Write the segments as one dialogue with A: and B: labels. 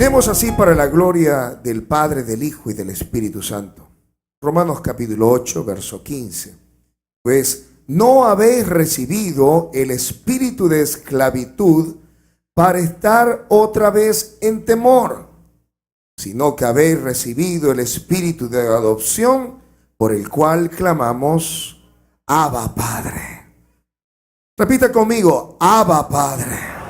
A: Iremos así para la gloria del Padre, del Hijo y del Espíritu Santo. Romanos capítulo 8, verso 15. Pues no habéis recibido el espíritu de esclavitud para estar otra vez en temor, sino que habéis recibido el espíritu de adopción por el cual clamamos, Abba Padre. Repita conmigo, Abba Padre.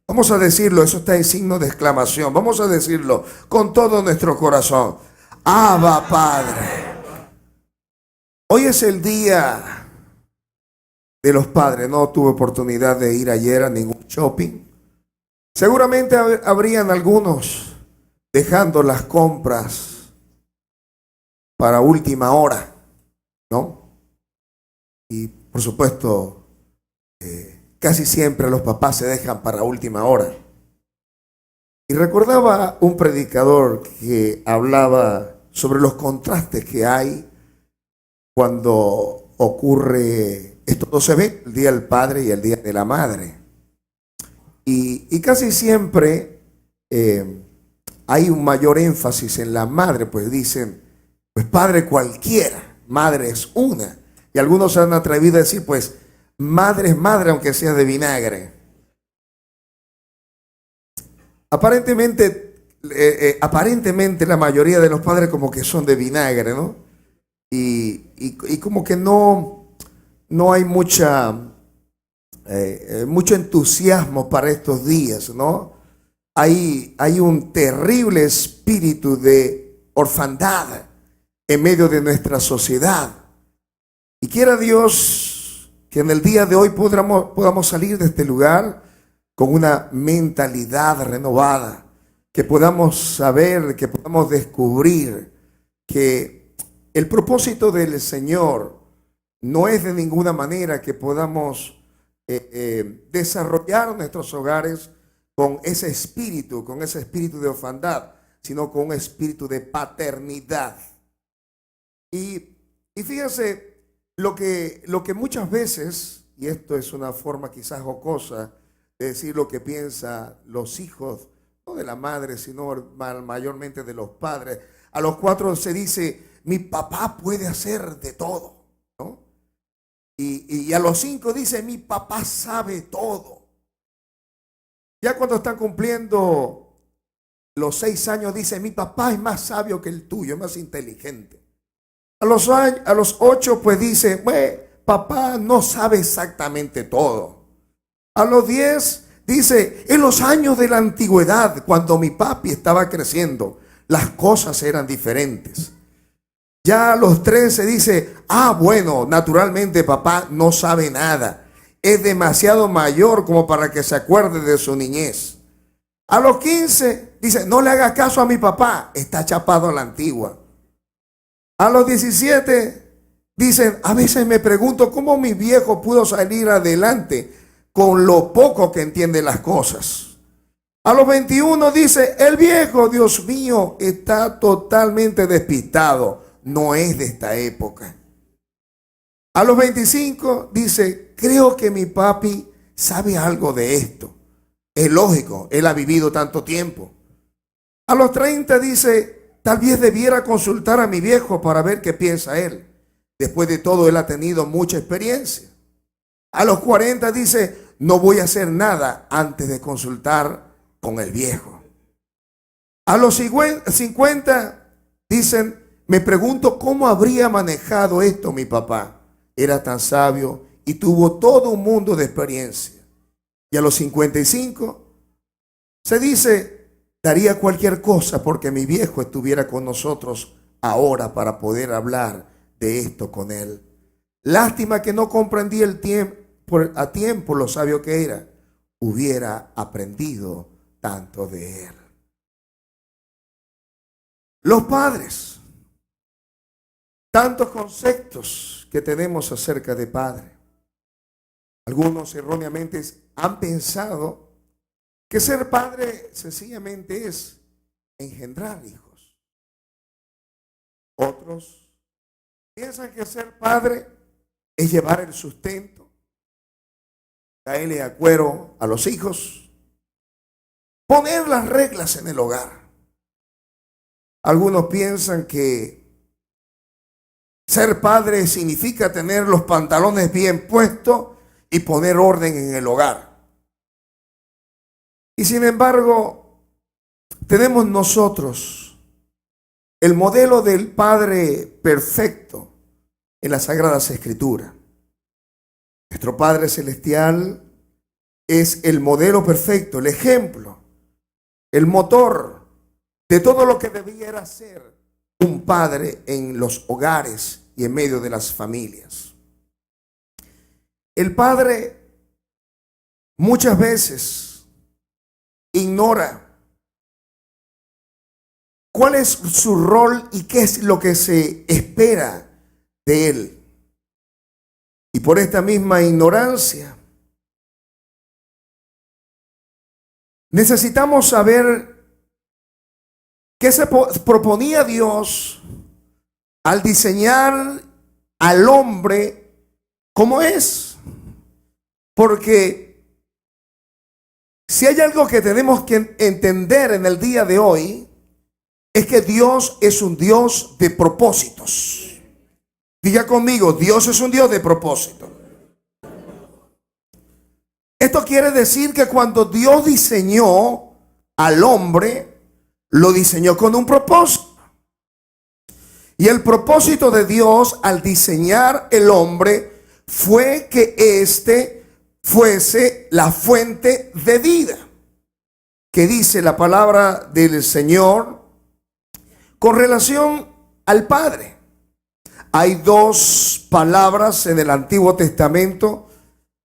A: Vamos a decirlo, eso está en signo de exclamación. Vamos a decirlo con todo nuestro corazón. Abba Padre. Hoy es el día de los padres. No tuve oportunidad de ir ayer a ningún shopping. Seguramente habrían algunos dejando las compras para última hora, ¿no? Y por supuesto, casi siempre los papás se dejan para última hora. Y recordaba un predicador que hablaba sobre los contrastes que hay cuando ocurre estos dos eventos, el Día del Padre y el Día de la Madre. Y casi siempre hay un mayor énfasis en la madre, pues dicen, pues padre cualquiera, madre es una. Y algunos se han atrevido a decir, pues madre es madre aunque sea de vinagre. Aparentemente la mayoría de los padres como que son de vinagre, ¿no? Y como que no hay mucho entusiasmo para estos días, ¿no? Hay un terrible espíritu de orfandad en medio de nuestra sociedad. Y quiera Dios que en el día de hoy podamos salir de este lugar con una mentalidad renovada, que podamos saber, que podamos descubrir que el propósito del Señor no es de ninguna manera que podamos desarrollar nuestros hogares con ese espíritu de orfandad, sino con un espíritu de paternidad. Y fíjense, lo que muchas veces, y esto es una forma quizás jocosa de decir lo que piensan los hijos, no de la madre, sino mayormente de los padres. A los 4 se dice, mi papá puede hacer de todo, ¿no? Y a los 5 dice, mi papá sabe todo. Ya cuando están cumpliendo los 6 años dice, mi papá es más sabio que el tuyo, es más inteligente. A los 8 pues dice, bueno, papá no sabe exactamente todo. A los 10 dice, en los años de la antigüedad, cuando mi papi estaba creciendo, las cosas eran diferentes. Ya a los 13 dice, bueno, naturalmente papá no sabe nada. Es demasiado mayor como para que se acuerde de su niñez. A los 15 dice, no le haga caso a mi papá, está chapado a la antigua. A los 17 dicen, a veces me pregunto cómo mi viejo pudo salir adelante con lo poco que entiende las cosas. A los 21 dice, el viejo, Dios mío, está totalmente despistado, no es de esta época. A los 25 dice, creo que mi papi sabe algo de esto. Es lógico, él ha vivido tanto tiempo. A los 30 dice, tal vez debiera consultar a mi viejo para ver qué piensa él. Después de todo, él ha tenido mucha experiencia. A los 40 dice, no voy a hacer nada antes de consultar con el viejo. A los 50 dicen, me pregunto cómo habría manejado esto mi papá. Era tan sabio y tuvo todo un mundo de experiencia. Y a los 55 se dice, daría cualquier cosa porque mi viejo estuviera con nosotros ahora para poder hablar de esto con él. Lástima que no comprendí a tiempo lo sabio que era. Hubiera aprendido tanto de él. Los padres, tantos conceptos que tenemos acerca de padre. Algunos erróneamente han pensado que ser padre sencillamente es engendrar hijos. Otros piensan que ser padre es llevar el sustento, caerle a cuero a los hijos, poner las reglas en el hogar. Algunos piensan que ser padre significa tener los pantalones bien puestos y poner orden en el hogar. Y sin embargo, tenemos nosotros el modelo del Padre perfecto en las Sagradas Escrituras. Nuestro Padre Celestial es el modelo perfecto, el ejemplo, el motor de todo lo que debiera ser un padre en los hogares y en medio de las familias. El padre muchas veces ignora cuál es su rol y qué es lo que se espera de él. Y por esta misma ignorancia, necesitamos saber qué se proponía Dios al diseñar al hombre como es. Porque si hay algo que tenemos que entender en el día de hoy, es que Dios es un Dios de propósitos. Diga conmigo, Dios es un Dios de propósito. Esto quiere decir que cuando Dios diseñó al hombre, lo diseñó con un propósito. Y el propósito de Dios al diseñar el hombre fue que éste fuese la fuente de vida. Que dice la palabra del Señor con relación al Padre. Hay dos palabras en el Antiguo Testamento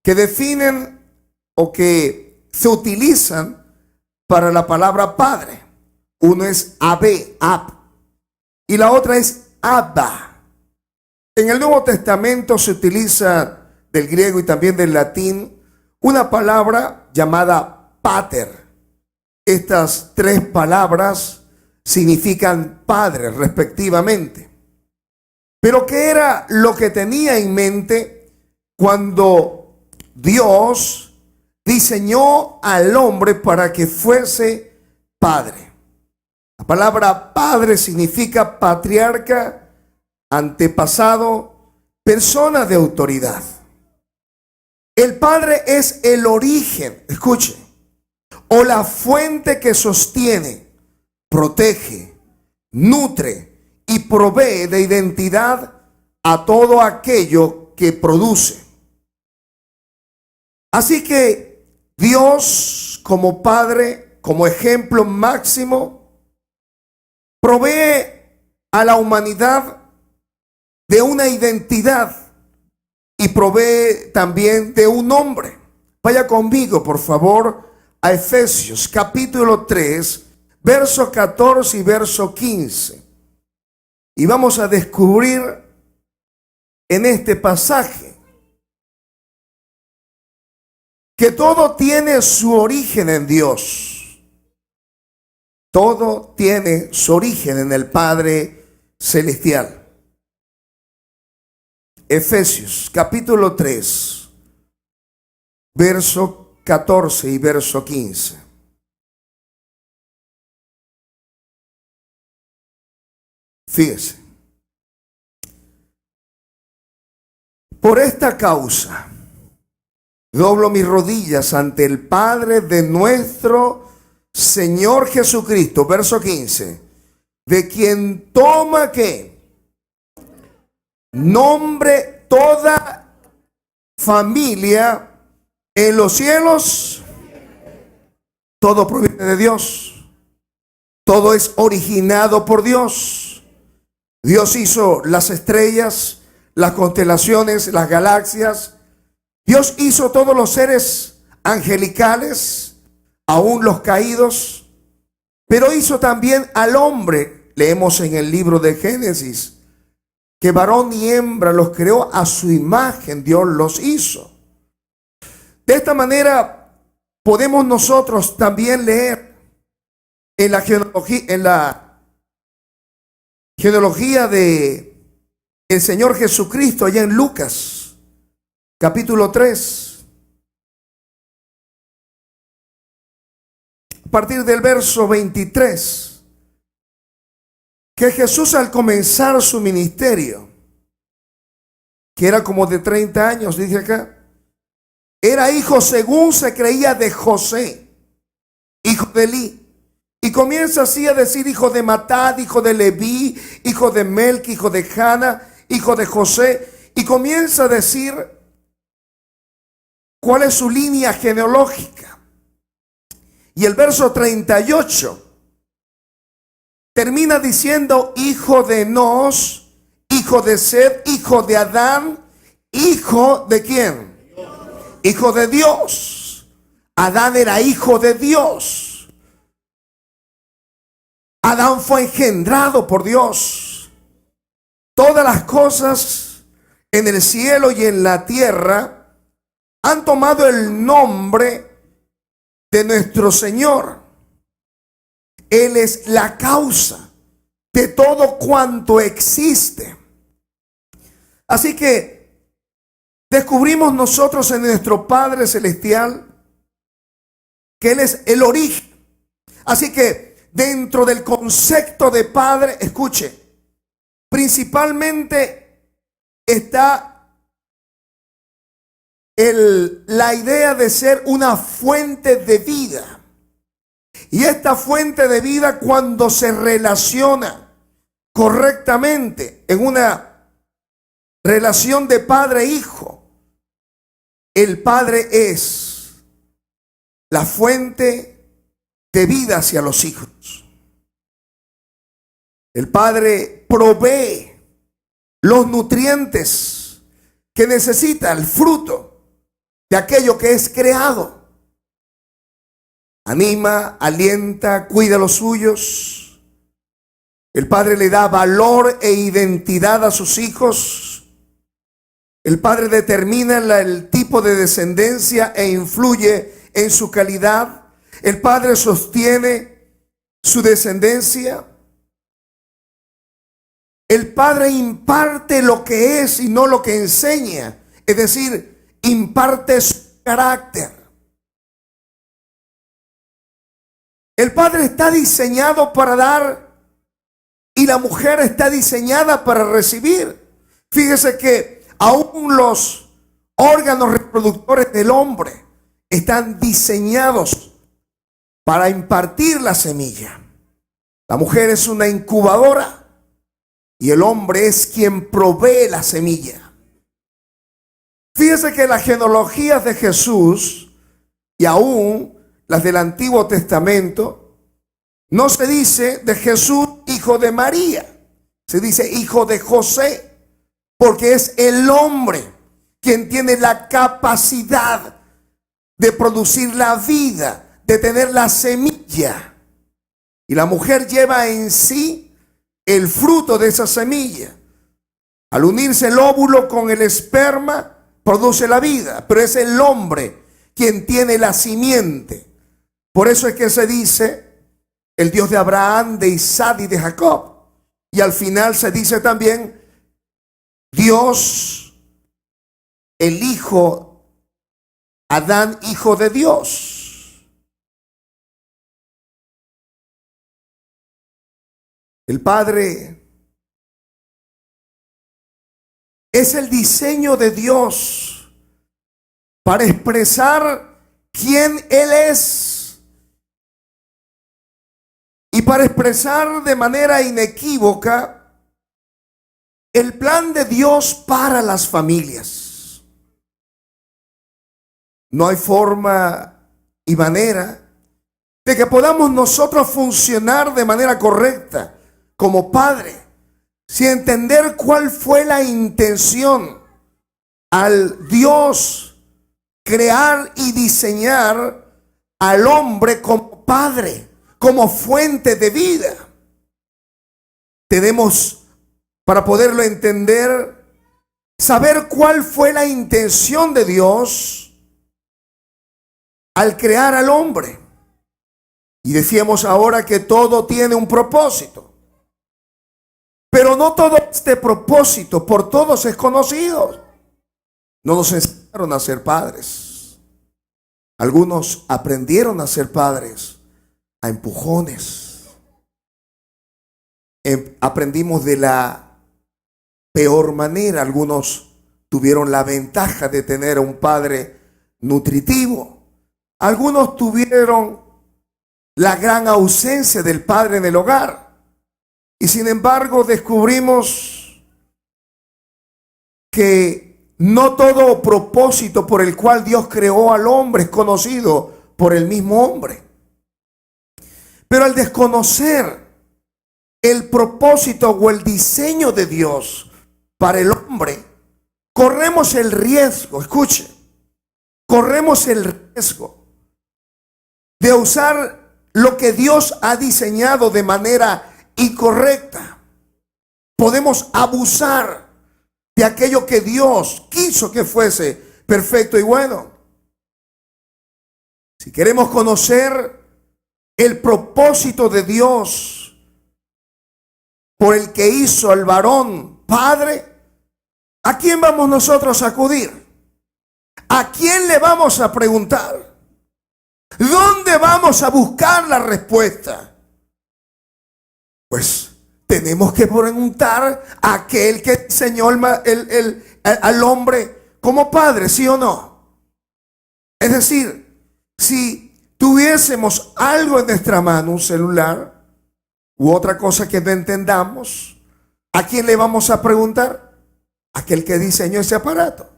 A: que definen o que se utilizan para la palabra Padre. Uno es Abbe, Ab, y la otra es Abba. En el Nuevo Testamento se utiliza del griego y también del latín una palabra llamada Pater. Estas tres palabras significan padre respectivamente. Pero ¿qué era lo que tenía en mente cuando Dios diseñó al hombre para que fuese padre? La palabra padre significa patriarca, antepasado, persona de autoridad. El padre es el origen, escuche, o la fuente que sostiene, protege, nutre y provee de identidad a todo aquello que produce. Así que Dios como Padre, como ejemplo máximo, provee a la humanidad de una identidad y provee también de un nombre. Vaya conmigo, por favor, a Efesios capítulo 3, verso 14 y verso 15. Y vamos a descubrir en este pasaje que todo tiene su origen en Dios. Todo tiene su origen en el Padre Celestial. Efesios capítulo 3, verso 14 y verso 15. Fíjese. Por esta causa, doblo mis rodillas ante el Padre de nuestro Señor Jesucristo, verso 15, de quien toma ¿qué? Nombre toda familia en los cielos. Todo proviene de Dios. Todo es originado por Dios. Dios hizo las estrellas, las constelaciones, las galaxias. Dios hizo todos los seres angelicales, aún los caídos. Pero hizo también al hombre. Leemos en el libro de Génesis que varón y hembra los creó a su imagen. Dios los hizo. De esta manera podemos nosotros también leer en la genealogía de el Señor Jesucristo allá en Lucas capítulo 3, a partir del verso 23, que Jesús al comenzar su ministerio, que era como de 30 años, dice acá, era hijo según se creía de José, hijo de Elí. Y comienza así a decir hijo de Matad, hijo de Leví, hijo de Melqui, hijo de Jana, hijo de José. Y comienza a decir cuál es su línea genealógica. Y el verso 38 termina diciendo hijo de Enos, hijo de Sed, hijo de Adán, hijo de ¿quién? Hijo de Dios. Adán era hijo de Dios. Adán fue engendrado por Dios. Todas las cosas en el cielo y en la tierra han tomado el nombre de nuestro Señor. Él es la causa de todo cuanto existe. Así que descubrimos nosotros en nuestro Padre Celestial que Él es el origen. Así que dentro del concepto de Padre, escuche, principalmente está la idea de ser una fuente de vida. Y esta fuente de vida, cuando se relaciona correctamente en una relación de padre e hijo, el Padre es la fuente de vida hacia los hijos. El Padre provee los nutrientes que necesita el fruto de aquello que es creado. Anima, alienta, cuida a los suyos. El Padre le da valor e identidad a sus hijos. El Padre determina el tipo de descendencia e influye en su calidad. El Padre sostiene su descendencia. El Padre imparte lo que es y no lo que enseña. Es decir, imparte su carácter. El Padre está diseñado para dar y la mujer está diseñada para recibir. Fíjese que aún los órganos reproductores del hombre están diseñados para impartir la semilla. La mujer es una incubadora y el hombre es quien provee la semilla. Fíjese que las genealogías de Jesús y aún las del Antiguo Testamento, no se dice de Jesús hijo de María, se dice hijo de José. Porque es el hombre quien tiene la capacidad de producir la vida, de tener la semilla. Y la mujer lleva en sí el fruto de esa semilla. Al unirse el óvulo con el esperma, produce la vida. Pero es el hombre quien tiene la simiente. Por eso es que se dice el Dios de Abraham, de Isaac y de Jacob. Y al final se dice también Dios, el Hijo, Adán, hijo de Dios. El Padre es el diseño de Dios para expresar quién Él es y para expresar de manera inequívoca el plan de Dios para las familias. No hay forma y manera de que podamos nosotros funcionar de manera correcta como padre sin entender cuál fue la intención al Dios crear y diseñar al hombre como padre, como fuente de vida. Tenemos, para poderlo entender, saber cuál fue la intención de Dios al crear al hombre. Y decíamos ahora que todo tiene un propósito. Pero no todo este propósito por todos es conocido. No nos enseñaron a ser padres. Algunos aprendieron a ser padres a empujones. Aprendimos de la peor manera. Algunos tuvieron la ventaja de tener a un padre nutritivo. Algunos tuvieron la gran ausencia del padre en el hogar. Y sin embargo descubrimos que no todo propósito por el cual Dios creó al hombre es conocido por el mismo hombre. Pero al desconocer el propósito o el diseño de Dios para el hombre, corremos el riesgo, escuche, corremos el riesgo de usar lo que Dios ha diseñado de manera incorrecta. Podemos abusar de aquello que Dios quiso que fuese perfecto y bueno. Si queremos conocer el propósito de Dios por el que hizo al varón padre, ¿a quién vamos nosotros a acudir? ¿A quién le vamos a preguntar? ¿Dónde vamos a buscar la respuesta? Pues tenemos que preguntar a aquel que diseñó al hombre como padre, ¿sí o no? Es decir, si tuviésemos algo en nuestra mano, un celular u otra cosa que no entendamos, ¿a quién le vamos a preguntar? Aquel que diseñó ese aparato.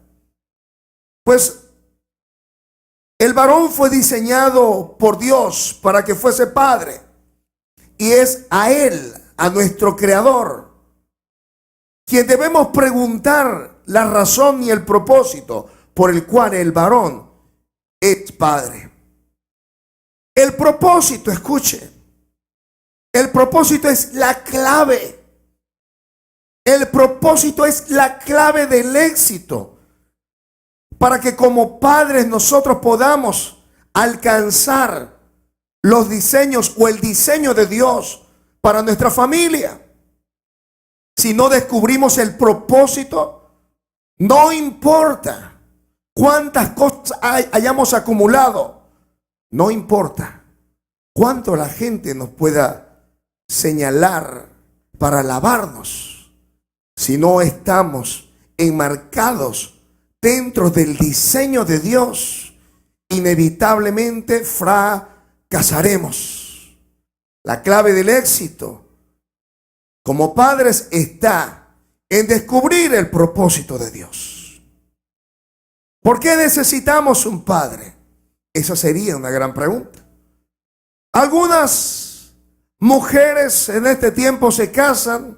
A: Pues el varón fue diseñado por Dios para que fuese padre. Y es a él, a nuestro creador, quien debemos preguntar la razón y el propósito por el cual el varón es padre. El propósito, escuche, el propósito es la clave. El propósito es la clave del éxito para que como padres nosotros podamos alcanzar los diseños o el diseño de Dios para nuestra familia. Si no descubrimos el propósito, no importa cuántas cosas hayamos acumulado, no importa cuánto la gente nos pueda señalar para alabarnos, si no estamos enmarcados dentro del diseño de Dios, inevitablemente fracasaremos. La clave del éxito como padres está en descubrir el propósito de Dios. ¿Por qué necesitamos un padre? Esa sería una gran pregunta. Algunas mujeres en este tiempo se casan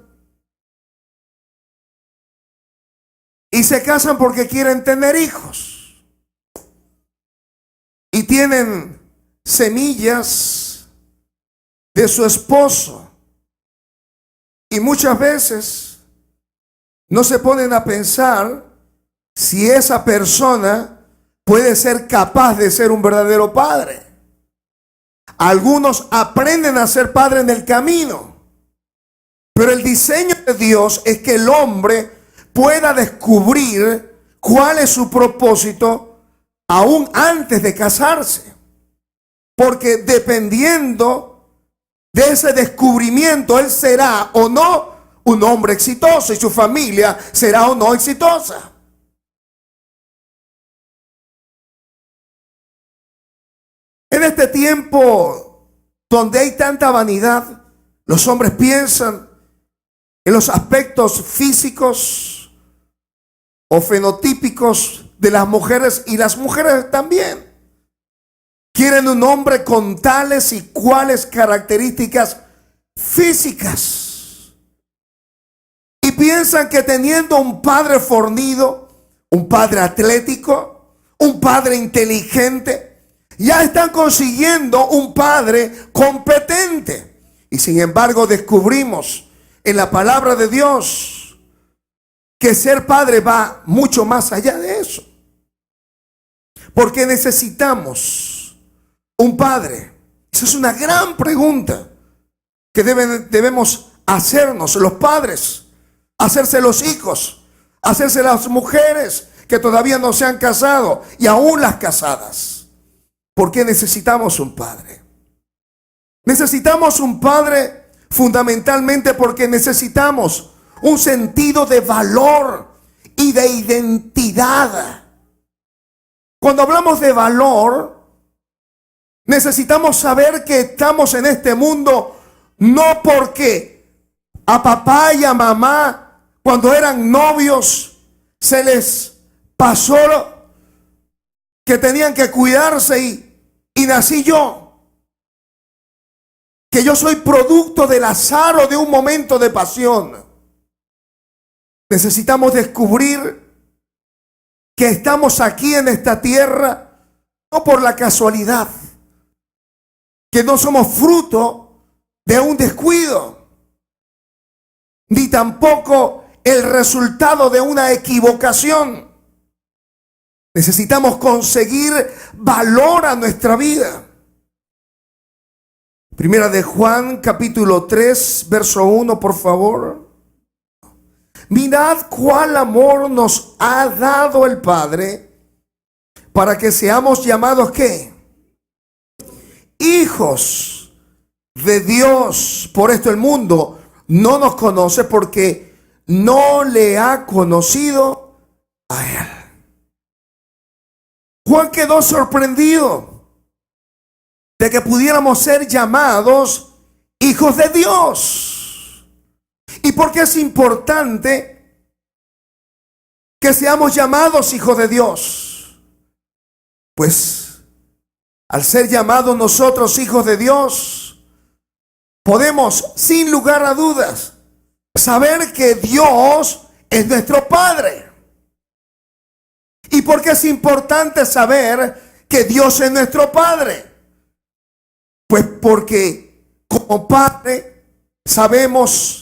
A: y se casan porque quieren tener hijos y tienen semillas de su esposo y muchas veces no se ponen a pensar si esa persona puede ser capaz de ser un verdadero padre. Algunos aprenden a ser padre en el camino, pero el diseño de Dios es que el hombre pueda descubrir cuál es su propósito aún antes de casarse. Porque dependiendo de ese descubrimiento, él será o no un hombre exitoso y su familia será o no exitosa. En este tiempo donde hay tanta vanidad, los hombres piensan en los aspectos físicos o fenotípicos de las mujeres, y las mujeres también quieren un hombre con tales y cuales características físicas, y piensan que teniendo un padre fornido, un padre atlético, un padre inteligente, ya están consiguiendo un padre competente. Y sin embargo descubrimos en la palabra de Dios que ser padre va mucho más allá de eso. Porque necesitamos un padre. Esa es una gran pregunta que debemos hacernos los padres, hacerse los hijos, hacerse las mujeres que todavía no se han casado y aún las casadas. ¿Por qué necesitamos un padre? Necesitamos un padre fundamentalmente porque necesitamos un sentido de valor y de identidad. Cuando hablamos de valor, necesitamos saber que estamos en este mundo no porque a papá y a mamá, cuando eran novios, se les pasó que tenían que cuidarse y nací yo. Que yo soy producto del azar o de un momento de pasión. Necesitamos descubrir que estamos aquí en esta tierra no por la casualidad, que no somos fruto de un descuido, ni tampoco el resultado de una equivocación. Necesitamos conseguir valor a nuestra vida. Primera de Juan, capítulo 3, verso 1, por favor. Mirad cuál amor nos ha dado el Padre para que seamos llamados, ¿qué? Hijos de Dios. Por esto el mundo no nos conoce porque no le ha conocido a Él. Juan quedó sorprendido de que pudiéramos ser llamados hijos de Dios. ¿Y por qué es importante que seamos llamados hijos de Dios? Pues al ser llamados nosotros hijos de Dios, podemos sin lugar a dudas saber que Dios es nuestro Padre. ¿Y por qué es importante saber que Dios es nuestro Padre? Pues porque como Padre sabemos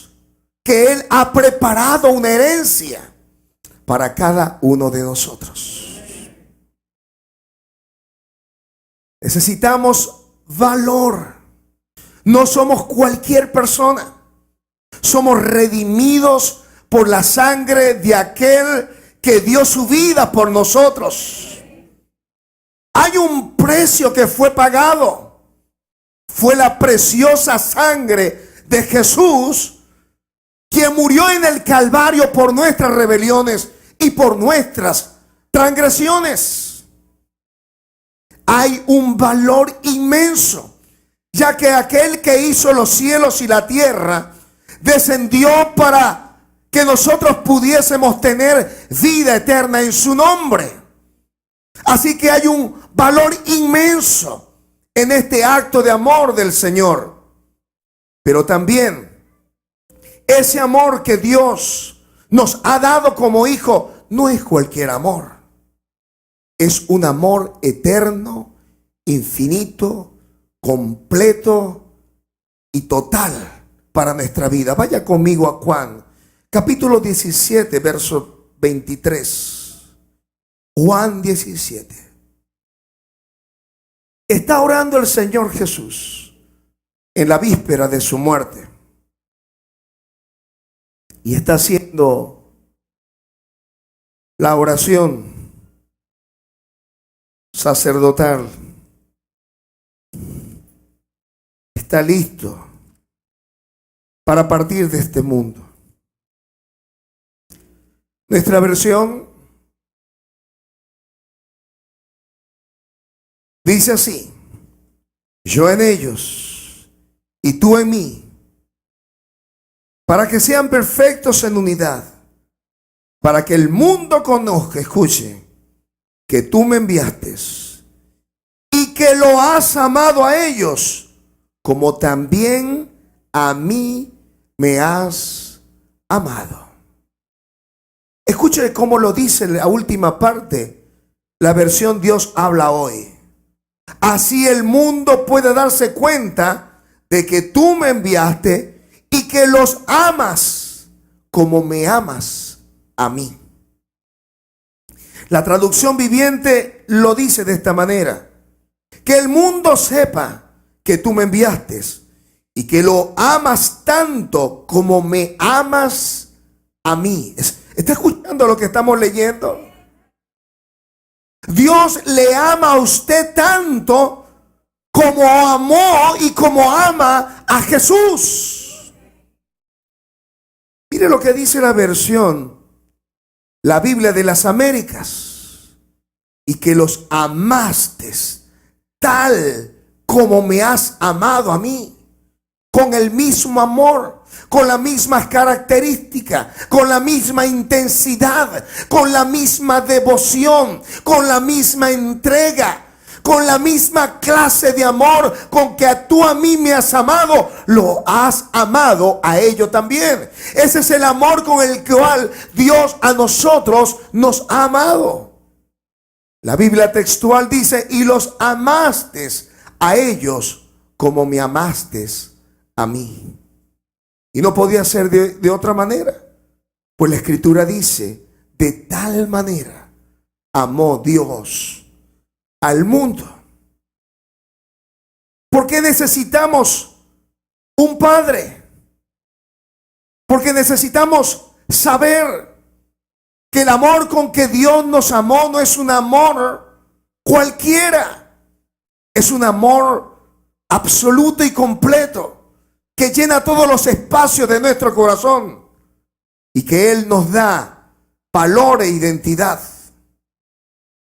A: que Él ha preparado una herencia para cada uno de nosotros. Necesitamos valor. No somos cualquier persona. Somos redimidos por la sangre de aquel que dio su vida por nosotros. Hay un precio que fue pagado. Fue la preciosa sangre de Jesús, quien murió en el Calvario por nuestras rebeliones y por nuestras transgresiones. Hay un valor inmenso, ya que aquel que hizo los cielos y la tierra descendió para que nosotros pudiésemos tener vida eterna en su nombre. Así que hay un valor inmenso en este acto de amor del Señor. Pero también ese amor que Dios nos ha dado como hijo no es cualquier amor. Es un amor eterno, infinito, completo y total para nuestra vida. Vaya conmigo a Juan, capítulo 17, verso 23. Juan 17. Está orando el Señor Jesús en la víspera de su muerte. Y está haciendo la oración sacerdotal. Está listo para partir de este mundo. Nuestra versión dice así: yo en ellos y tú en mí, para que sean perfectos en unidad, para que el mundo conozca, escuche, que tú me enviaste y que lo has amado a ellos, como también a mí me has amado. Escuche cómo lo dice la última parte, la versión Dios habla hoy. Así el mundo puede darse cuenta de que tú me enviaste y que los amas como me amas a mí. La traducción viviente lo dice de esta manera: que el mundo sepa que tú me enviaste y que lo amas tanto como me amas a mí. ¿Está escuchando lo que estamos leyendo? Dios le ama a usted tanto como amó y como ama a Jesús. Mire lo que dice la versión, la Biblia de las Américas. Y que los amaste tal como me has amado a mí, con el mismo amor, con las mismas características, con la misma intensidad, con la misma devoción, con la misma entrega, con la misma clase de amor con que tú a mí me has amado, lo has amado a ellos también. Ese es el amor con el cual Dios a nosotros nos ha amado. La Biblia textual dice, y los amaste a ellos como me amaste a mí. Y no podía ser de otra manera. Pues la Escritura dice, de tal manera amó Dios al mundo. ¿Por qué necesitamos un padre? Porque necesitamos saber que el amor con que Dios nos amó no es un amor cualquiera. Es un amor absoluto y completo que llena todos los espacios de nuestro corazón y que Él nos da valor e identidad.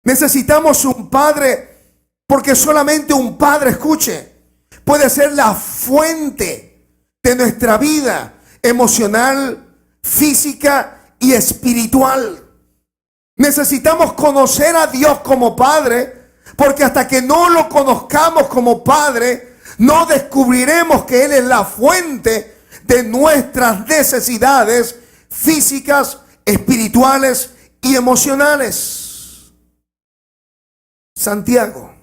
A: Necesitamos un padre porque solamente un padre, escuche, puede ser la fuente de nuestra vida emocional, física y espiritual. Necesitamos conocer a Dios como Padre, porque hasta que no lo conozcamos como Padre, no descubriremos que Él es la fuente de nuestras necesidades físicas, espirituales y emocionales. Santiago,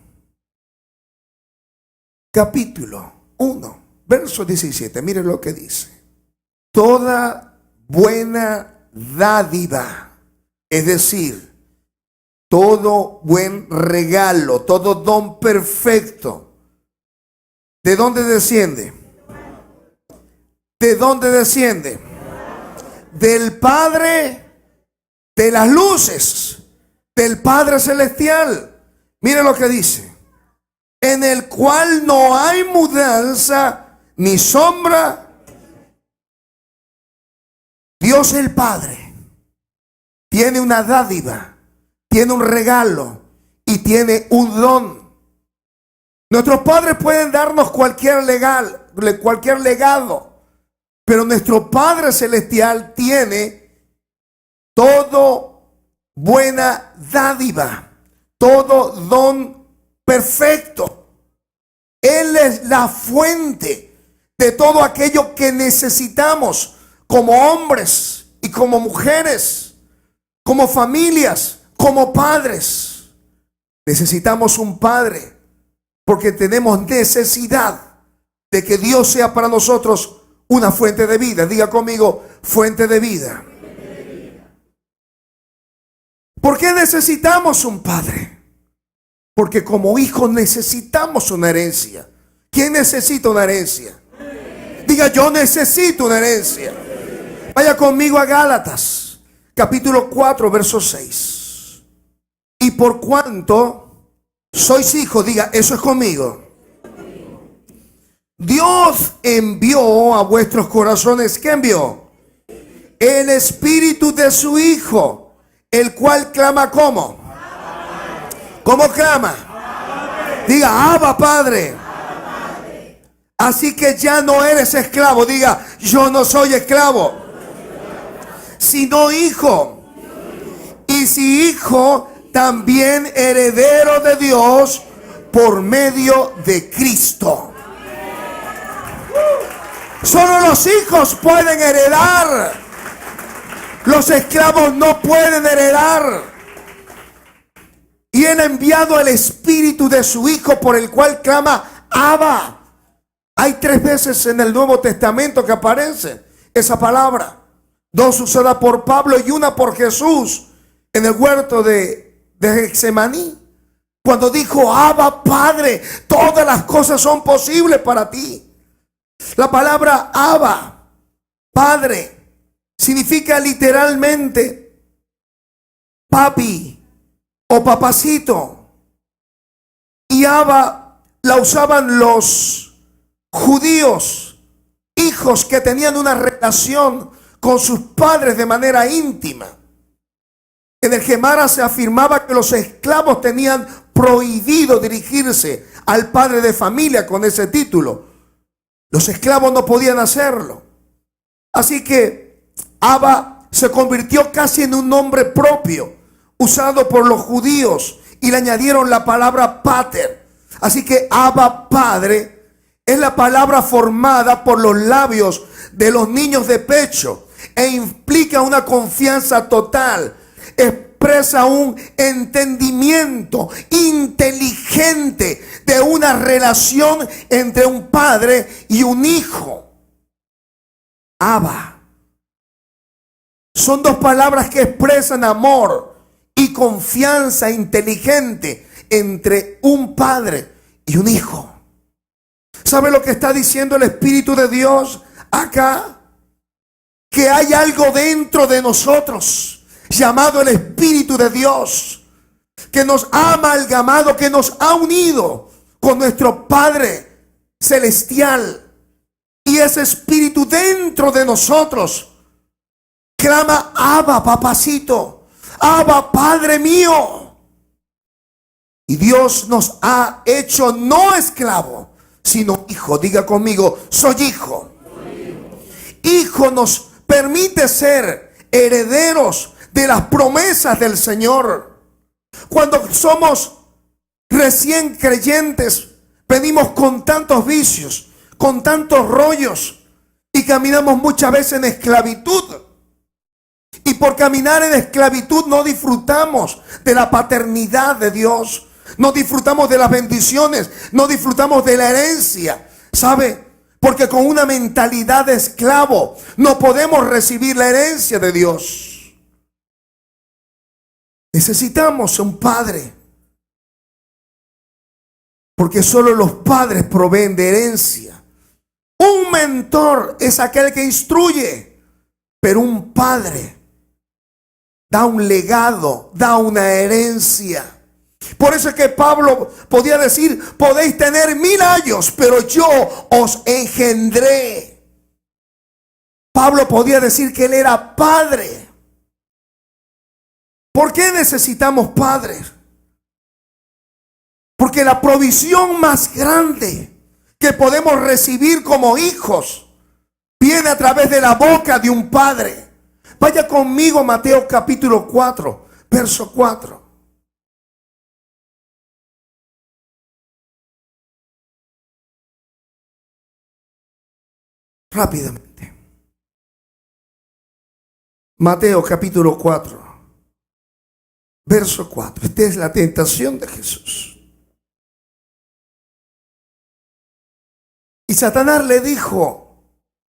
A: capítulo 1, verso 17. Miren lo que dice. Toda buena dádiva, es decir, todo buen regalo, todo don perfecto, ¿de dónde desciende? ¿De dónde desciende? Del Padre de las luces, del Padre celestial. Mire lo que dice: en el cual no hay mudanza ni sombra. Dios el Padre tiene una dádiva, tiene un regalo y tiene un don. Nuestros padres pueden darnos cualquier legado, pero nuestro Padre celestial tiene todo buena dádiva, todo don perfecto. Él es la fuente de todo aquello que necesitamos como hombres y como mujeres, como familias, como padres. Necesitamos un padre porque tenemos necesidad de que Dios sea para nosotros una fuente de vida. Diga conmigo, fuente de vida. ¿Por qué necesitamos un padre? Porque como hijos necesitamos una herencia. ¿Quién necesita una herencia? Diga, yo necesito una herencia. Vaya conmigo a Gálatas, capítulo 4, verso 6. Y por cuanto sois hijos, diga, eso es conmigo. Dios envió a vuestros corazones, ¿qué envió? El espíritu de su Hijo, el cual clama ¿cómo? ¿Cómo clama? Diga, Abba, Padre. Así que ya no eres esclavo. Diga, yo no soy esclavo, sino hijo. Y si hijo, también heredero de Dios por medio de Cristo. Solo los hijos pueden heredar. Los esclavos no pueden heredar. Y Él ha enviado el espíritu de su Hijo, por el cual clama Abba. Hay 3 veces en el Nuevo Testamento que aparece esa palabra. 2 usada por Pablo y 1 por Jesús en el huerto de Getsemaní, cuando dijo, Abba, Padre, todas las cosas son posibles para ti. La palabra Abba, Padre, significa literalmente papi o papacito. Y Abba, la usaban los judíos, hijos que tenían una relación con sus padres de manera íntima. En el Gemara se afirmaba que los esclavos tenían prohibido dirigirse al padre de familia con ese título. Los esclavos no podían hacerlo. Así que Abba se convirtió casi en un nombre propio, usado por los judíos, y le añadieron la palabra pater. Así que Abba, Padre, es la palabra formada por los labios de los niños de pecho e implica una confianza total. Expresa un entendimiento inteligente de una relación entre un padre y un hijo. Abba. Son dos palabras que expresan amor y confianza inteligente entre un padre y un hijo. ¿Sabe lo que está diciendo el Espíritu de Dios acá? Que hay algo dentro de nosotros llamado el Espíritu de Dios, que nos ha amalgamado, que nos ha unido con nuestro Padre Celestial. Y ese Espíritu dentro de nosotros clama: Abba, papacito, Abba, Padre mío. Y Dios nos ha hecho no esclavo, sino hijo. Diga conmigo: soy hijo. Hijo nos permite ser herederos de las promesas del Señor. Cuando somos recién creyentes, venimos con tantos vicios, con tantos rollos, y caminamos muchas veces en esclavitud. Y por caminar en esclavitud no disfrutamos de la paternidad de Dios, no disfrutamos de las bendiciones, no disfrutamos de la herencia. ¿Sabe? Porque con una mentalidad de esclavo no podemos recibir la herencia de Dios. Necesitamos un padre, porque solo los padres proveen de herencia. Un mentor es aquel que instruye, pero un padre da un legado, da una herencia. Por eso es que Pablo podía decir: podéis tener 1000 años, pero yo os engendré. Pablo podía decir que él era padre. ¿Por qué necesitamos padres? Porque la provisión más grande que podemos recibir como hijos viene a través de la boca de un padre. Vaya conmigo a Mateo capítulo 4, verso 4. Rápidamente. Mateo capítulo 4, verso 4. Esta es la tentación de Jesús. Y Satanás le dijo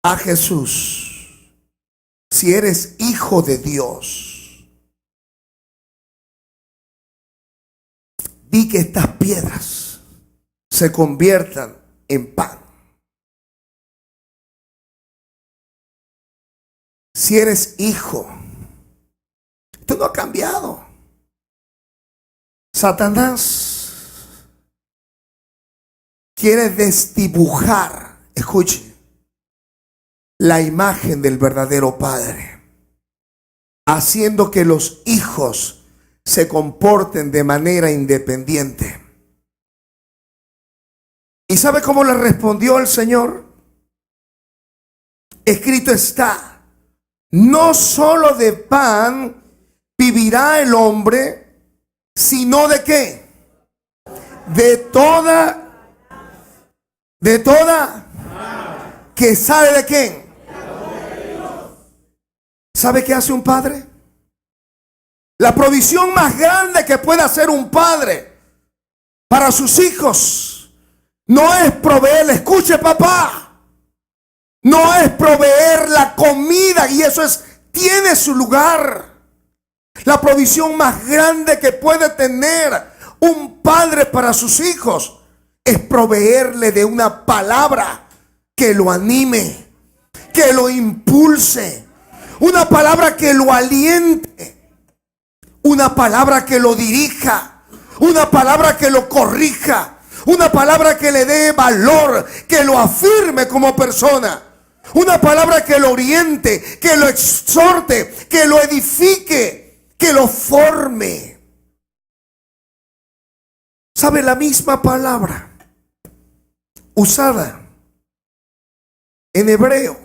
A: a Jesús: si eres hijo de Dios, di que estas piedras se conviertan en pan. Si eres hijo, esto no ha cambiado. Satanás quiere desdibujar, escuche, la imagen del verdadero padre, haciendo que los hijos se comporten de manera independiente. ¿Y sabe cómo le respondió el Señor? Escrito está: no solo de pan vivirá el hombre, sino ¿de qué? De toda que sale ¿de quién? ¿Sabe qué hace un padre? La provisión más grande que puede hacer un padre para sus hijos no es proveer, escuche papá, no es proveer la comida, y eso tiene su lugar. La provisión más grande que puede tener un padre para sus hijos es proveerle de una palabra que lo anime, que lo impulse, una palabra que lo aliente, una palabra que lo dirija, una palabra que lo corrija, Una palabra que le dé valor, que lo afirme como persona. Una palabra que lo oriente, que lo exhorte, que lo edifique, que lo forme. ¿Sabe? La misma palabra usada en hebreo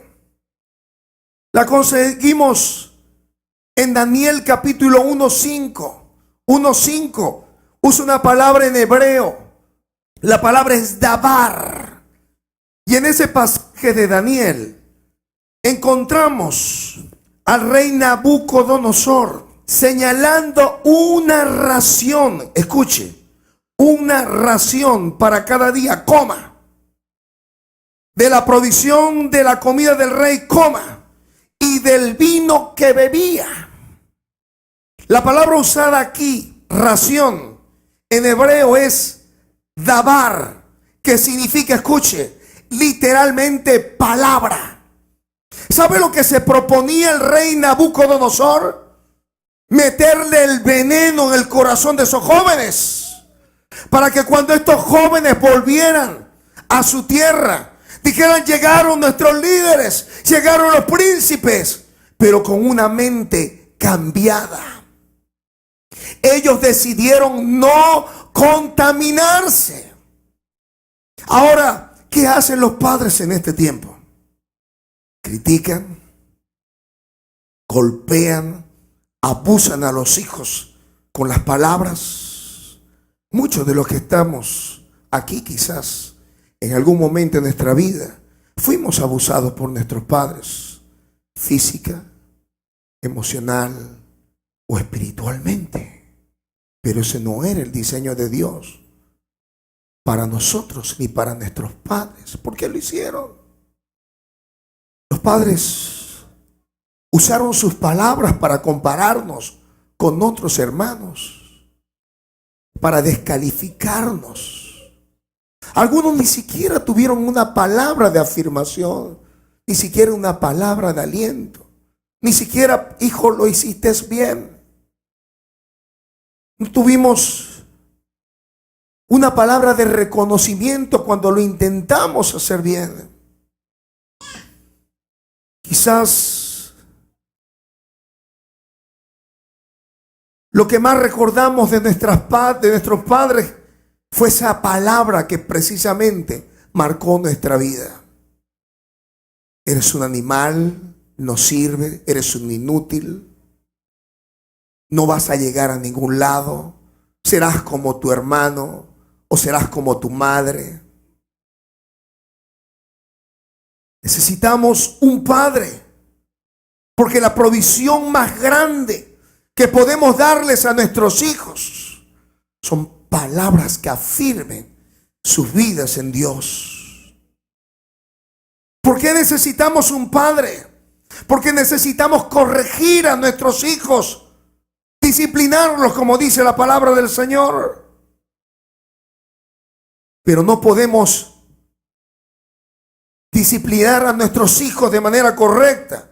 A: la conseguimos en Daniel capítulo 1:5. 1:5 usa una palabra en hebreo. La palabra es dabar. Y en ese pasaje de Daniel encontramos al rey Nabucodonosor señalando una ración. Escuche, una ración para cada día, coma, de la provisión de la comida del rey, coma, y del vino que bebía. La palabra usada aquí, ración, en hebreo es dabar, que significa, escuche, literalmente palabra. ¿Sabe lo que se proponía el rey Nabucodonosor? Meterle el veneno en el corazón de esos jóvenes, para que cuando estos jóvenes volvieran a su tierra, dijeran: llegaron nuestros líderes, llegaron los príncipes, pero con una mente cambiada. Ellos decidieron no contaminarse. Ahora, ¿qué hacen los padres en este tiempo? Critican, golpean, abusan a los hijos con las palabras. Muchos de los que estamos aquí, quizás en algún momento de nuestra vida, fuimos abusados por nuestros padres, física, emocional o espiritualmente. Pero ese no era el diseño de Dios para nosotros ni para nuestros padres. ¿Por qué lo hicieron? Los padres usaron sus palabras para compararnos con otros hermanos, para descalificarnos. Algunos ni siquiera tuvieron una palabra de afirmación, ni siquiera una palabra de aliento, ni siquiera: hijo, lo hiciste bien. No tuvimos una palabra de reconocimiento cuando lo intentamos hacer bien. Quizás lo que más recordamos de nuestros padres fue esa palabra que precisamente marcó nuestra vida: eres un animal, no sirve, eres un inútil, no vas a llegar a ningún lado, serás como tu hermano o serás como tu madre. Necesitamos un padre, porque la provisión más grande que podemos darles a nuestros hijos son palabras que afirmen sus vidas en Dios. ¿Por qué necesitamos un padre? Porque necesitamos corregir a nuestros hijos, disciplinarlos, como dice la palabra del Señor. Pero no podemos disciplinar a nuestros hijos de manera correcta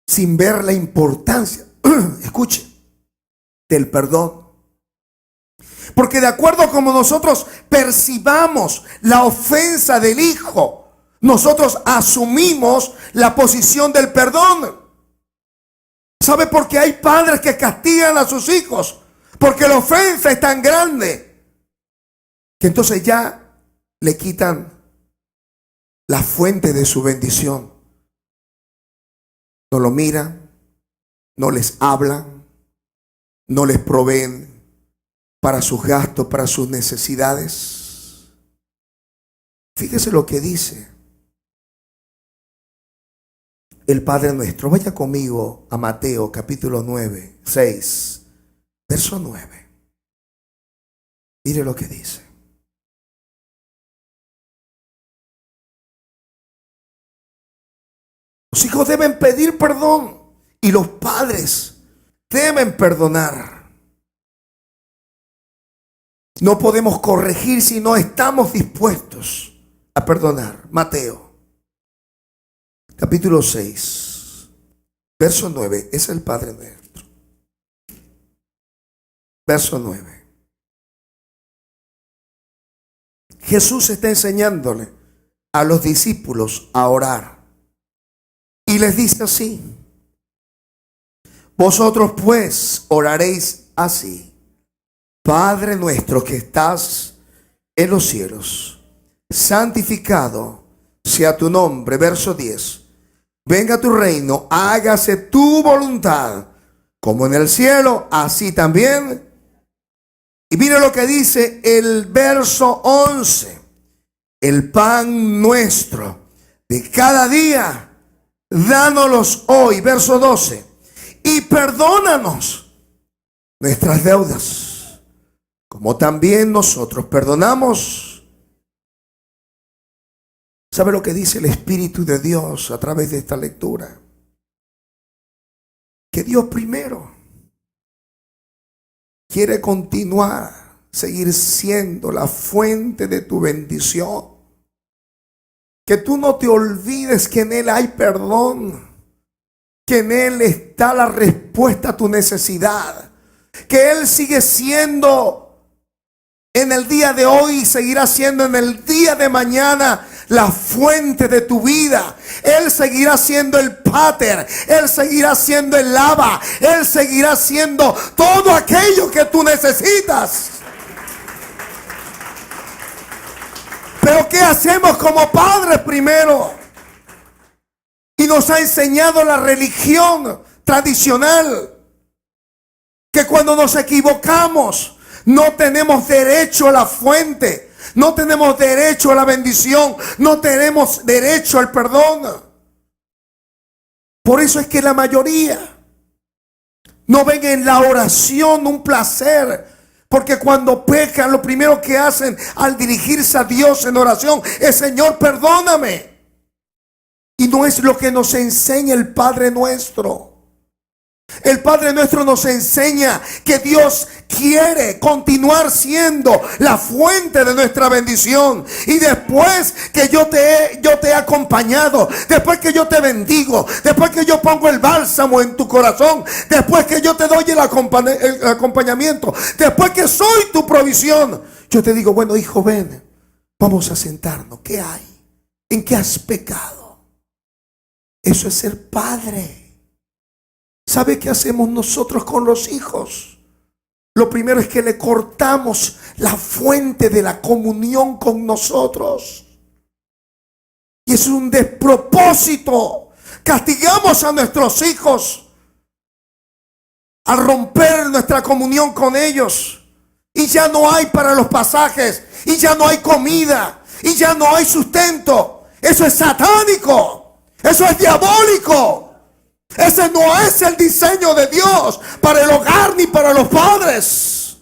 A: sin ver la importancia, escuche, del perdón. Porque de acuerdo a como nosotros percibamos la ofensa del hijo, nosotros asumimos la posición del perdón. ¿Sabe por qué hay padres que castigan a sus hijos? Porque la ofensa es tan grande que entonces ya le quitan la fuente de su bendición. No lo miran, no les hablan, no les proveen para sus gastos, para sus necesidades. Fíjese lo que dice el Padre nuestro. Vaya conmigo a Mateo capítulo 6, verso 9. Mire lo que dice. Los hijos deben pedir perdón y los padres deben perdonar. No podemos corregir si no estamos dispuestos a perdonar. Mateo capítulo 6, verso 9, es el Padre nuestro. Verso 9. Jesús está enseñándole a los discípulos a orar. Y les dice así: vosotros pues oraréis así: Padre nuestro que estás en los cielos, santificado sea tu nombre. Verso 10. Venga tu reino, hágase tu voluntad, como en el cielo, así también. Y mire lo que dice el verso 11. El pan nuestro de cada día, dánoslos hoy. Verso 12. Y perdónanos nuestras deudas, como también nosotros perdonamos. ¿Sabe lo que dice el Espíritu de Dios a través de esta lectura? Que Dios primero quiere continuar, seguir siendo la fuente de tu bendición. Que tú no te olvides que en Él hay perdón, que en Él está la respuesta a tu necesidad, que Él sigue siendo en el día de hoy y seguirá siendo en el día de mañana la fuente de tu vida. Él seguirá siendo el Pater, Él seguirá siendo el Abba, Él seguirá siendo todo aquello que tú necesitas. Pero ¿qué hacemos como padres primero? Y nos ha enseñado la religión tradicional que cuando nos equivocamos no tenemos derecho a la fuente, no tenemos derecho a la bendición, no tenemos derecho al perdón. Por eso es que la mayoría no ven en la oración un placer, porque cuando pecan lo primero que hacen al dirigirse a Dios en oración es: Señor, perdóname. Y no es lo que nos enseña el Padre Nuestro. El Padre Nuestro nos enseña que Dios quiere continuar siendo la fuente de nuestra bendición. Y después que yo te he acompañado, después que yo te bendigo, después que yo pongo el bálsamo en tu corazón, después que yo te doy el acompañamiento, después que soy tu provisión, yo te digo: bueno, hijo, ven, vamos a sentarnos. ¿Qué hay? ¿En qué has pecado? Eso es ser padre. ¿Sabe qué hacemos nosotros con los hijos? Lo primero es que le cortamos la fuente de la comunión con nosotros. Y es un despropósito. Castigamos a nuestros hijos al romper nuestra comunión con ellos. Y ya no hay para los pasajes, y ya no hay comida, y ya no hay sustento. Eso es satánico. Eso es diabólico. Ese no es el diseño de Dios para el hogar ni para los padres.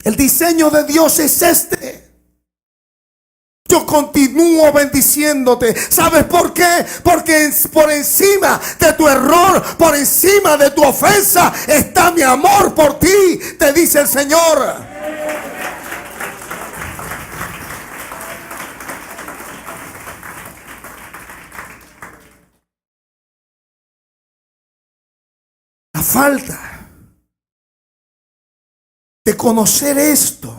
A: El diseño de Dios es este. Yo continúo bendiciéndote. ¿Sabes por qué? Porque por encima de tu error, por encima de tu ofensa, está mi amor por ti, te dice el Señor. Falta de conocer esto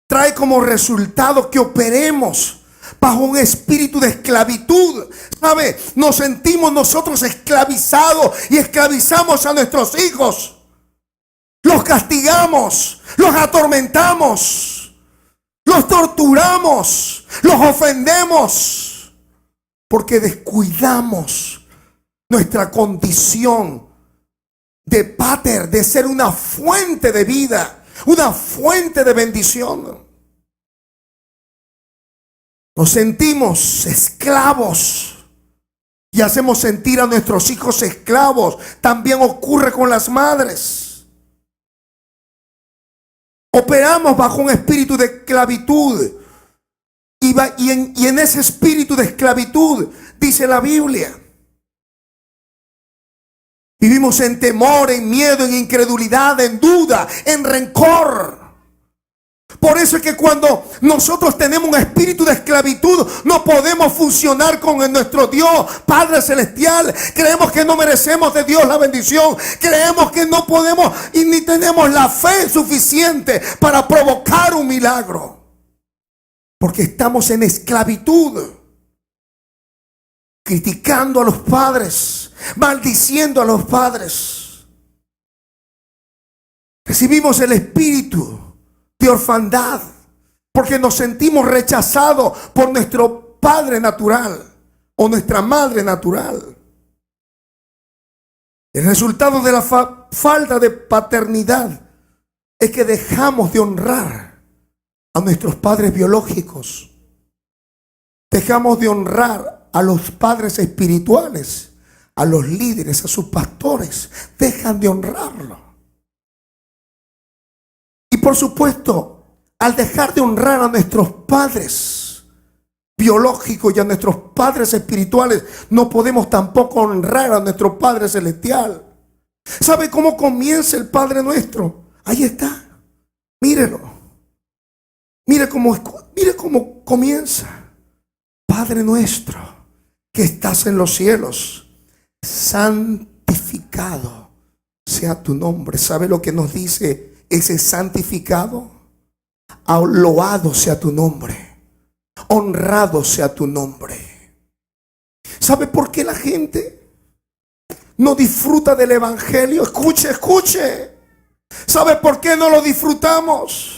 A: trae como resultado que operemos bajo un espíritu de esclavitud. ¿Sabe? Nos sentimos nosotros esclavizados y esclavizamos a nuestros hijos. Los castigamos, los atormentamos, los torturamos, los ofendemos, porque descuidamos nuestra condición de pater, de ser una fuente de vida, una fuente de bendición. Nos sentimos esclavos y hacemos sentir a nuestros hijos esclavos. También ocurre con las madres. Operamos bajo un espíritu de esclavitud y en ese espíritu de esclavitud dice la Biblia: vivimos en temor, en miedo, en incredulidad, en duda, en rencor. Por eso es que cuando nosotros tenemos un espíritu de esclavitud, no podemos funcionar con nuestro Dios Padre Celestial. Creemos que no merecemos de Dios la bendición. Creemos que no podemos y ni tenemos la fe suficiente para provocar un milagro. Porque estamos en esclavitud, criticando a los padres, maldiciendo a los padres. Recibimos el espíritu de orfandad porque nos sentimos rechazados por nuestro padre natural o nuestra madre natural. El resultado de la falta de paternidad es que dejamos de honrar a nuestros padres biológicos. Dejamos de honrar a los padres espirituales, a los líderes, a sus pastores. Dejan de honrarlo. Y por supuesto, al dejar de honrar a nuestros padres biológicos y a nuestros padres espirituales, no podemos tampoco honrar a nuestro Padre Celestial. ¿Sabe cómo comienza el Padre Nuestro? Ahí está. Mírelo. Mire cómo comienza. Padre nuestro, que estás en los cielos, santificado sea tu nombre. ¿Sabe lo que nos dice ese santificado? Loado sea tu nombre, honrado sea tu nombre. ¿Sabe por qué la gente no disfruta del evangelio? Escuche. ¿Sabe por qué no lo disfrutamos?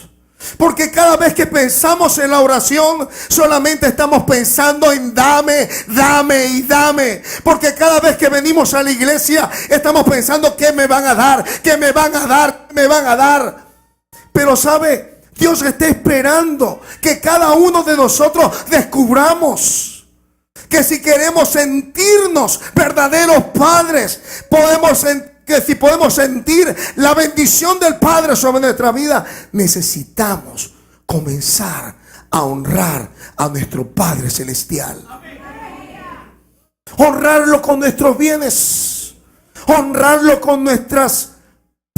A: Porque cada vez que pensamos en la oración, solamente estamos pensando en dame, dame y dame. Porque cada vez que venimos a la iglesia, estamos pensando qué me van a dar, qué me van a dar, qué me van a dar. Pero ¿sabe? Dios está esperando que cada uno de nosotros descubramos que si queremos sentirnos verdaderos padres, que si podemos sentir la bendición del Padre sobre nuestra vida, necesitamos comenzar a honrar a nuestro Padre Celestial. Honrarlo con nuestros bienes, honrarlo con nuestras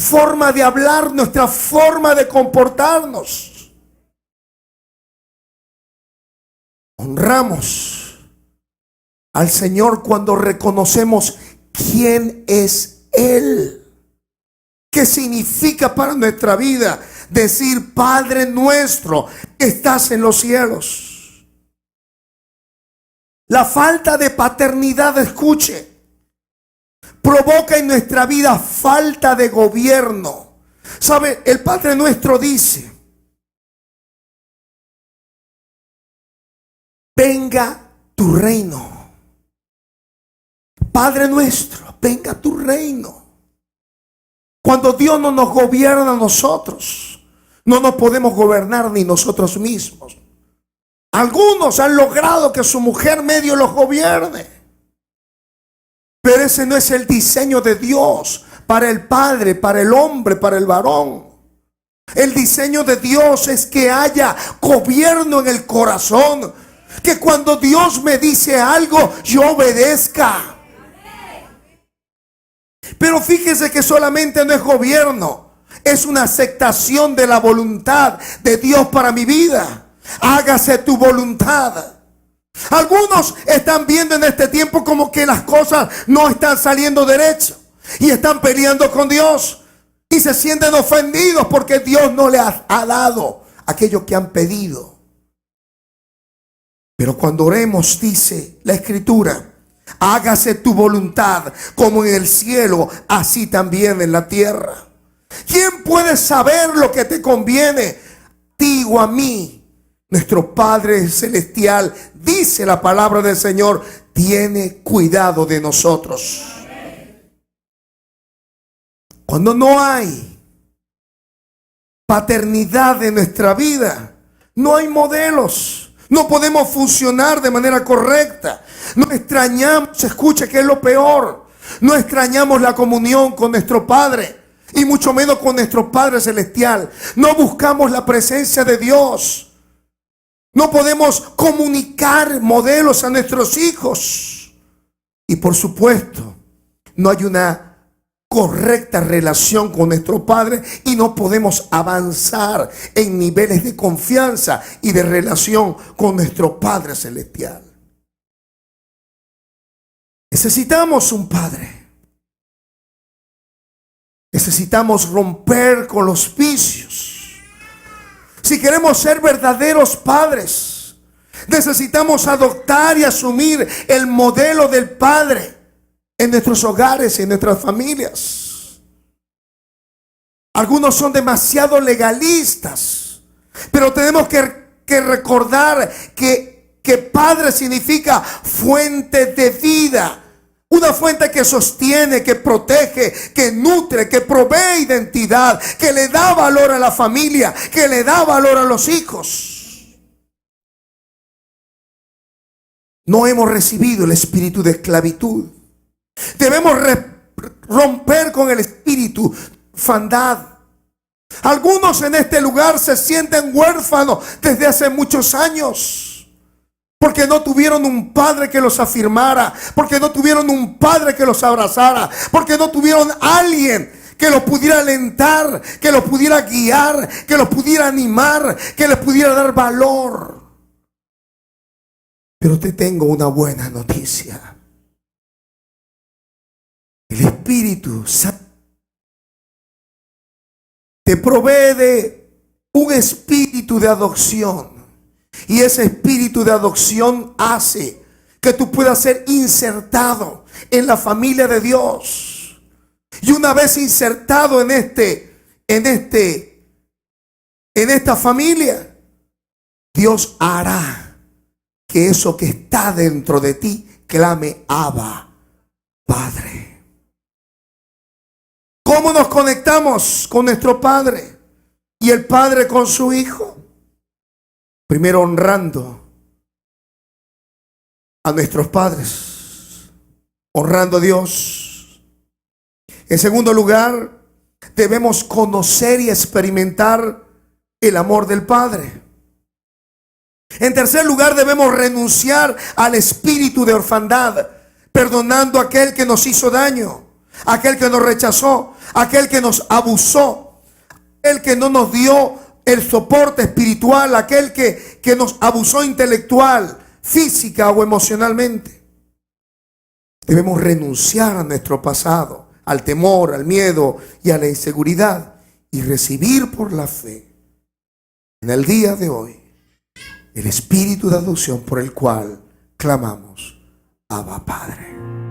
A: formas de hablar, nuestra forma de comportarnos. Honramos al Señor cuando reconocemos quién es Él. ¿Qué significa para nuestra vida decir Padre nuestro que estás en los cielos? La falta de paternidad, escuche, provoca en nuestra vida falta de gobierno. ¿Sabe? El Padre nuestro dice: venga tu reino. Padre nuestro, venga tu reino. Cuando Dios no nos gobierna a nosotros, no nos podemos gobernar ni nosotros mismos. Algunos han logrado que su mujer medio los gobierne, pero ese no es el diseño de Dios para el padre, para el hombre, para el varón. El diseño de Dios es que haya gobierno en el corazón, que cuando Dios me dice algo, yo obedezca. Pero fíjese que solamente no es gobierno, es una aceptación de la voluntad de Dios para mi vida. Hágase tu voluntad. Algunos están viendo en este tiempo como que las cosas no están saliendo derecho y están peleando con Dios y se sienten ofendidos porque Dios no les ha dado aquello que han pedido. Pero cuando oremos, dice la Escritura: hágase tu voluntad como en el cielo, así también en la tierra. ¿Quién puede saber lo que te conviene? Digo a mí. Nuestro Padre Celestial, dice la palabra del Señor, tiene cuidado de nosotros. Cuando no hay paternidad en nuestra vida, no hay modelos. No podemos funcionar de manera correcta. No extrañamos, escuche que es lo peor, no extrañamos la comunión con nuestro Padre y mucho menos con nuestro Padre Celestial. No buscamos la presencia de Dios. No podemos comunicar modelos a nuestros hijos. Y por supuesto, no hay una correcta relación con nuestro Padre y no podemos avanzar en niveles de confianza y de relación con nuestro Padre Celestial. Necesitamos un Padre. Necesitamos romper con los vicios. Si queremos ser verdaderos padres, necesitamos adoptar y asumir el modelo del Padre en nuestros hogares y en nuestras familias. Algunos son demasiado legalistas, pero tenemos que recordar que Padre significa fuente de vida. Una fuente que sostiene, que protege, que nutre, que provee identidad, que le da valor a la familia, que le da valor a los hijos. No hemos recibido el espíritu de esclavitud. Debemos romper con el espíritu de orfandad. Algunos en este lugar se sienten huérfanos desde hace muchos años, porque no tuvieron un padre que los afirmara, porque no tuvieron un padre que los abrazara, porque no tuvieron alguien que los pudiera alentar, que los pudiera guiar, que los pudiera animar, que les pudiera dar valor. Pero te tengo una buena noticia. El Espíritu Santo te provee de un espíritu de adopción. Y ese espíritu de adopción hace que tú puedas ser insertado en la familia de Dios. Y una vez insertado en esta familia, Dios hará que eso que está dentro de ti clame: Abba, Padre. ¿Cómo nos conectamos con nuestro Padre y el Padre con su Hijo? Primero, honrando a nuestros padres, honrando a Dios. En segundo lugar, debemos conocer y experimentar el amor del Padre. En tercer lugar, debemos renunciar al espíritu de orfandad, perdonando a aquel que nos hizo daño, aquel que nos rechazó, aquel que nos abusó, aquel que no nos dio el soporte espiritual, aquel que nos abusó intelectual, física o emocionalmente. Debemos renunciar a nuestro pasado, al temor, al miedo y a la inseguridad, y recibir por la fe en el día de hoy el espíritu de adopción por el cual clamamos: Abba, Padre.